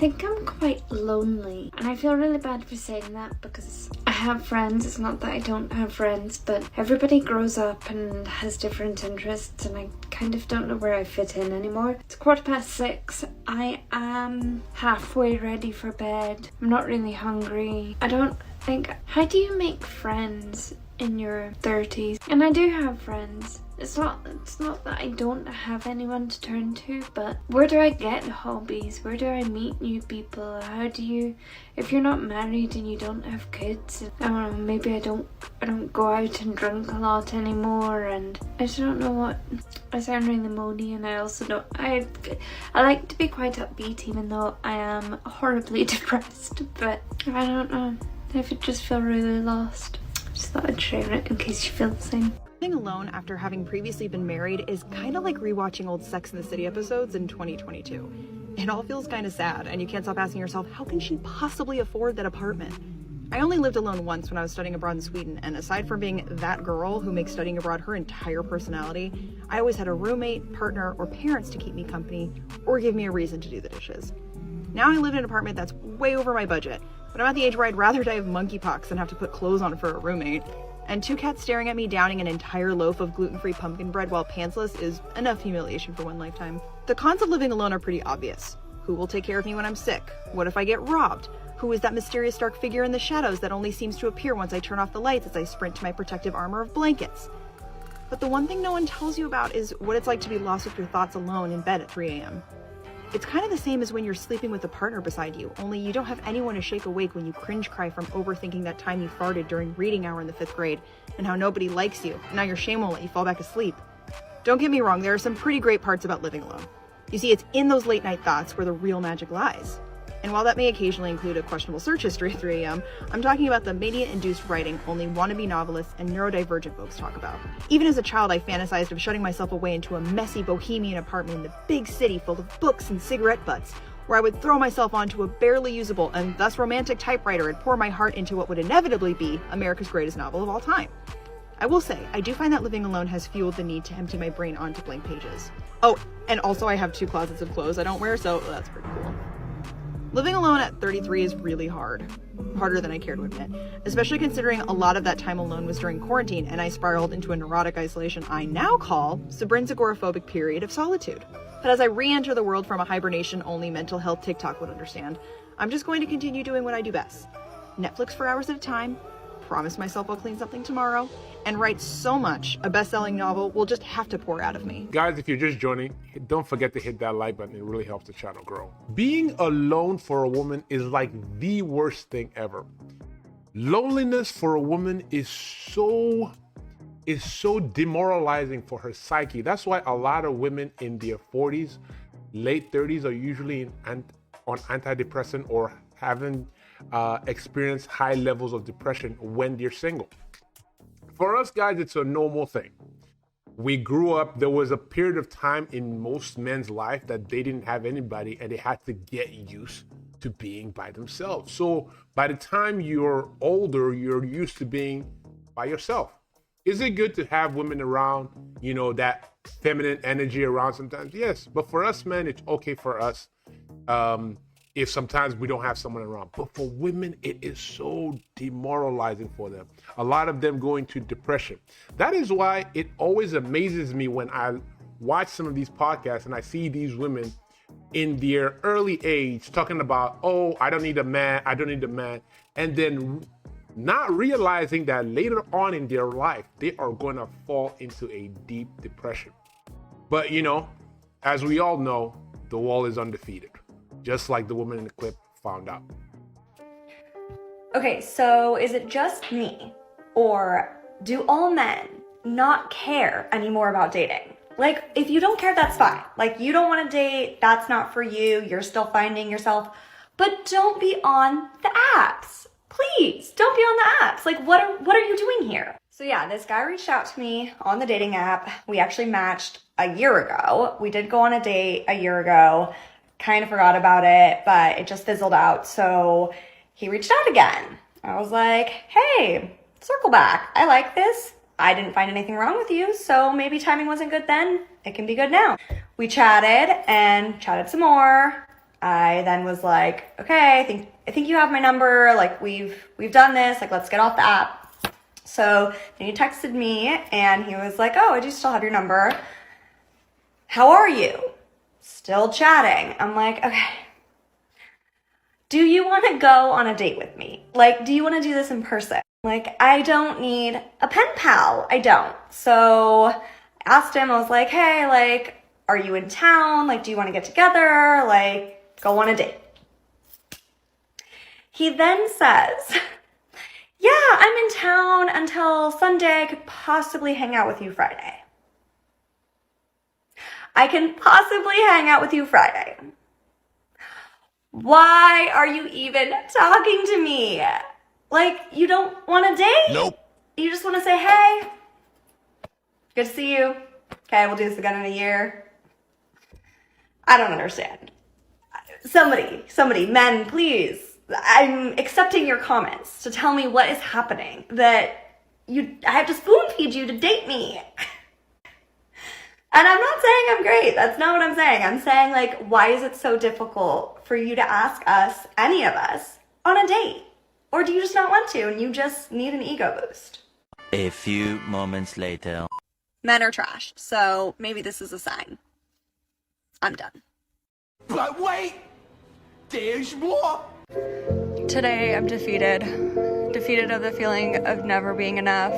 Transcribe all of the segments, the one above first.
think I'm quite lonely, and I feel really bad for saying that because I have friends. It's not that I don't have friends, but everybody grows up and has different interests, and I kind of don't know where I fit in anymore. It's 6:15. I am halfway ready for bed. I'm not really hungry. I don't think... How do you make friends in your 30s? And I do have friends. It's not that I don't have anyone to turn to, but where do I get hobbies? Where do I meet new people? How do you, if you're not married and you don't have kids, I don't know, maybe I don't go out and drink a lot anymore, and I just don't know what, I sound really moody, and I also don't, I like to be quite upbeat even though I am horribly depressed, but I don't know, I just feel really lost. Just thought I'd share it in case you feel the same. Living alone after having previously been married is kind of like rewatching old Sex and the City episodes in 2022. It all feels kind of sad, and you can't stop asking yourself, how can she possibly afford that apartment? I only lived alone once when I was studying abroad in Sweden, and aside from being that girl who makes studying abroad her entire personality, I always had a roommate, partner, or parents to keep me company or give me a reason to do the dishes. Now I live in an apartment that's way over my budget, but I'm at the age where I'd rather die of monkeypox than have to put clothes on for a roommate. And 2 cats staring at me downing an entire loaf of gluten-free pumpkin bread while pantsless is enough humiliation for one lifetime. The cons of living alone are pretty obvious. Who will take care of me when I'm sick? What if I get robbed? Who is that mysterious dark figure in the shadows that only seems to appear once I turn off the lights as I sprint to my protective armor of blankets? But the one thing no one tells you about is what it's like to be lost with your thoughts alone in bed at 3 a.m. It's kind of the same as when you're sleeping with a partner beside you, only you don't have anyone to shake awake when you cringe cry from overthinking that time you farted during reading hour in the 5th grade, and how nobody likes you, and now your shame won't let you fall back asleep. Don't get me wrong, there are some pretty great parts about living alone. You see, it's in those late night thoughts where the real magic lies. And while that may occasionally include a questionable search history at 3 a.m., I'm talking about the media-induced writing only wannabe novelists and neurodivergent folks talk about. Even as a child, I fantasized of shutting myself away into a messy bohemian apartment in the big city full of books and cigarette butts, where I would throw myself onto a barely usable and thus romantic typewriter and pour my heart into what would inevitably be America's greatest novel of all time. I will say, I do find that living alone has fueled the need to empty my brain onto blank pages. Oh, and also I have 2 closets of clothes I don't wear, so that's pretty cool. Living alone at 33 is really hard. Harder than I care to admit, especially considering a lot of that time alone was during quarantine and I spiraled into a neurotic isolation I now call Sabrin's agoraphobic period of solitude. But as I re-enter the world from a hibernation-only mental health TikTok would understand, I'm just going to continue doing what I do best. Netflix for hours at a time, promise myself I'll clean something tomorrow, and write so much a best-selling novel will just have to pour out of me. Guys, if you're just joining, don't forget to hit that like button. It really helps the channel grow. Being alone for a woman is like the worst thing ever. Loneliness for a woman is so demoralizing for her psyche. That's why a lot of women in their 40s, late 30s are usually on antidepressant or haven't experienced high levels of depression when they're single. For us guys, it's a normal thing. We grew up, there was a period of time in most men's life that they didn't have anybody and they had to get used to being by themselves. So by the time you're older, you're used to being by yourself. Is it good to have women around, you know, that feminine energy around sometimes? Yes, but for us men, it's okay for us if sometimes we don't have someone around. But for women, it is so demoralizing for them. A lot of them go into depression. That is why it always amazes me when I watch some of these podcasts and I see these women in their early age talking about, oh, I don't need a man, and then not realizing that later on in their life, they are going to fall into a deep depression. But, you know, as we all know, the wall is undefeated, just like the woman in the clip found out. Okay, so is it just me, or do all men not care anymore about dating? Like, if you don't care, that's fine. Like, you don't want to date, that's not for you, you're still finding yourself, but don't be on the apps. Please, don't be on the apps. Like, what are you doing here? So yeah, this guy reached out to me on the dating app. We actually matched a year ago. We did go on a date a year ago. Kind of forgot about it, but it just fizzled out. So he reached out again. I was like, hey, circle back. I like this. I didn't find anything wrong with you, so maybe timing wasn't good then. It can be good now. We chatted and chatted some more. I then was like, okay, I think you have my number. Like we've done this. Like let's get off the app. So then he texted me and he was like, oh, I do still have your number. How are you? Still chatting. I'm like, okay. Do you want to go on a date with me? Like, do you want to do this in person? Like, I don't need a pen pal. I don't. So I asked him, I was like, hey, like, are you in town? Like, do you want to get together? Like, go on a date. He then says, yeah, I'm in town until Sunday. I could possibly hang out with you Friday. I can possibly hang out with you Friday. Why are you even talking to me? Like, you don't want to date? Nope. You just want to say, hey, good to see you. Okay, we'll do this again in a year. I don't understand. Somebody, men, please. I'm accepting your comments to tell me what is happening. That I have to spoon feed you to date me. And I'm not saying I'm great. That's not what I'm saying. I'm saying, like, why is it so difficult for you to ask us, any of us, on a date? Or do you just not want to and you just need an ego boost? A few moments later. Men are trash, so maybe this is a sign. I'm done. But wait! There's more! Today I'm defeated. Defeated of the feeling of never being enough.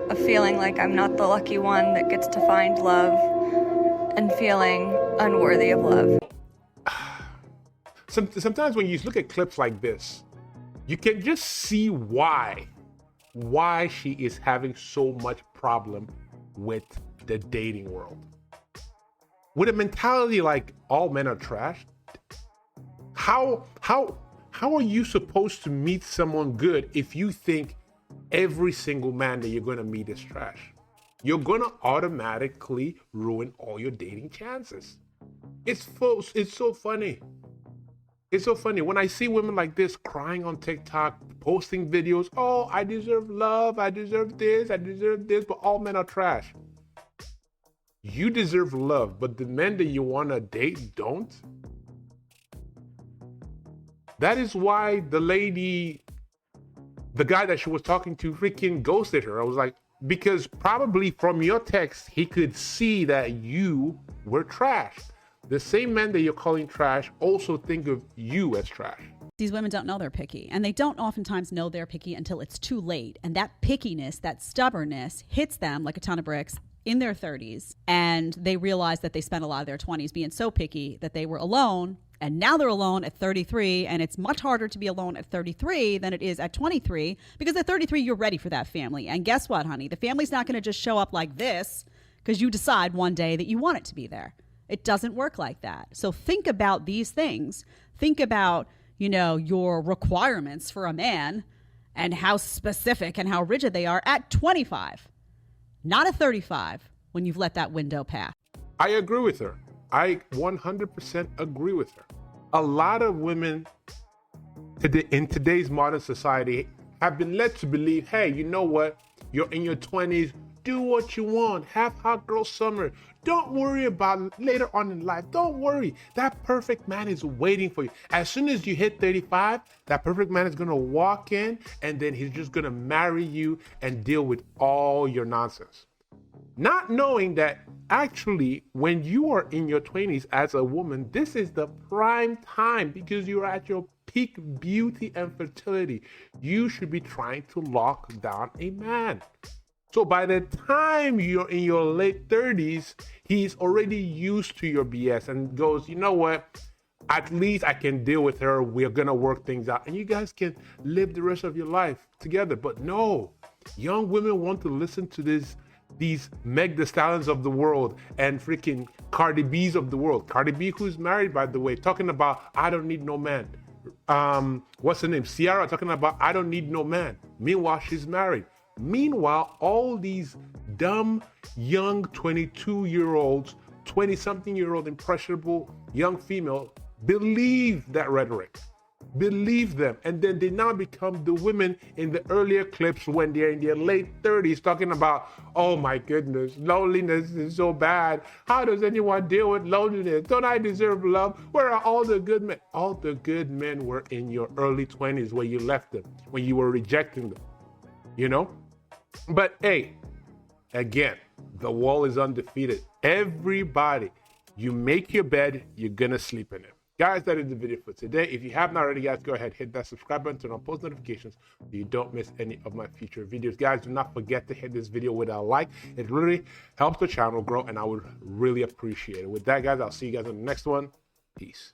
Of feeling like I'm not the lucky one that gets to find love. And feeling unworthy of love. Sometimes when you look at clips like this, you can just see why she is having so much problem with the dating world. With a mentality like all men are trash, how are you supposed to meet someone good if you think every single man that you're going to meet is trash? You're going to automatically ruin all your dating chances. It's so funny. It's so funny when I see women like this crying on TikTok, posting videos. Oh, I deserve love. I deserve this. But all men are trash. You deserve love, but the men that you want to date don't. That is why the guy that she was talking to freaking ghosted her. I was like, because probably from your text, he could see that you were trash. The same men that you're calling trash also think of you as trash. These women don't know they're picky, and they don't oftentimes know they're picky until it's too late. And that pickiness, that stubbornness hits them like a ton of bricks in their 30s. And they realize that they spent a lot of their 20s being so picky that they were alone. And now they're alone at 33. And it's much harder to be alone at 33 than it is at 23, because at 33, you're ready for that family. And guess what, honey? The family's not going to just show up like this because you decide one day that you want it to be there. It doesn't work like that. So think about these things. Think about, your requirements for a man and how specific and how rigid they are at 25, not at 35 when you've let that window pass. I agree with her. I 100% agree with her. A lot of women in today's modern society have been led to believe, hey, you know what? You're in your 20s. Do what you want. Have hot girl summer. Don't worry about later on in life. Don't worry. That perfect man is waiting for you. As soon as you hit 35, that perfect man is going to walk in and then he's just going to marry you and deal with all your nonsense. Not knowing that actually when you are in your 20s as a woman, this is the prime time because you're at your peak beauty and fertility. You should be trying to lock down a man. So by the time you're in your late 30s, he's already used to your BS and goes, you know what? At least I can deal with her. We're going to work things out. And you guys can live the rest of your life together. But no, young women want to listen to these Meg Thee Stallions of the world and freaking Cardi B's of the world. Cardi B, who's married, by the way, talking about, I don't need no man. What's her name? Ciara talking about, I don't need no man. Meanwhile, she's married. Meanwhile, all these dumb, young 22-year-olds, 20-something-year-old impressionable young female believe that rhetoric. believe them. And then they now become the women in the earlier clips when they're in their late 30s talking about, oh my goodness, loneliness is so bad. How does anyone deal with loneliness? Don't I deserve love? Where are all the good men? All the good men were in your early 20s when you left them, when you were rejecting them, you know? But hey, again, the wall is undefeated. Everybody, you make your bed, you're gonna sleep in it. Guys, that is the video for today. If you haven't already, guys, go ahead, hit that subscribe button, turn on post notifications so you don't miss any of my future videos. Guys, do not forget to hit this video with a like. It really helps the channel grow, and I would really appreciate it. With that, guys, I'll see you guys on the next one. Peace.